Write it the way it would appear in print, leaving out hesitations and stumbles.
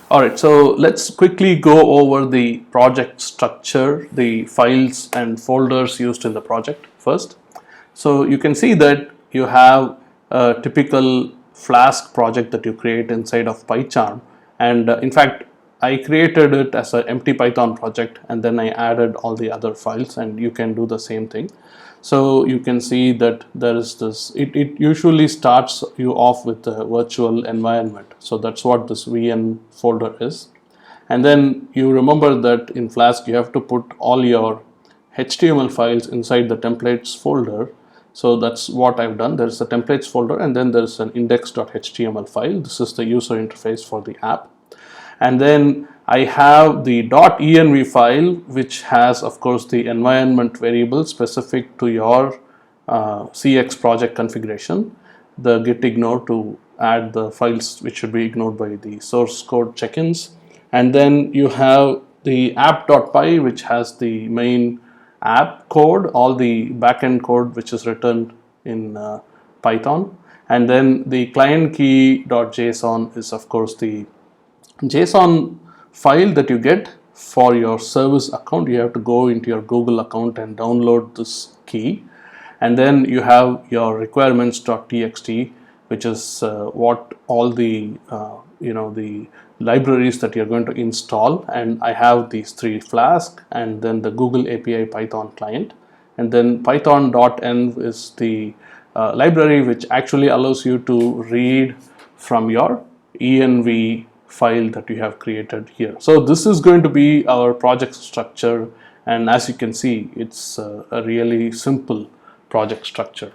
Alright, so let's quickly go over the project structure, the files and folders used in the project first. So you can see that you have a typical Flask project that you create inside of PyCharm, and in fact I created it as an empty Python project and then I added all the other files, and you can do the same thing. So you can see that there is this, it usually starts you off with a virtual environment. So that's what this VN folder is. And then you remember that in Flask you have to put all your HTML files inside the templates folder. So that's what I've done. There's a templates folder and then there's an index.html file. This is the user interface for the app. And then I have the .env file, which has of course the environment variable specific to your CX project configuration, the git ignore to add the files which should be ignored by the source code check-ins. And then you have the app.py, which has the main app code, all the backend code which is written in Python. And then the client key.json is of course the JSON file that you get for your service account. You have to go into your Google account and download this key, and then you have your requirements.txt, which is what all the the libraries that you're going to install. And I have these three: Flask, and then the Google API Python client, and then python.env is the library which actually allows you to read from your env file that you have created here. So this is going to be our project structure, and as you can see, it's a really simple project structure.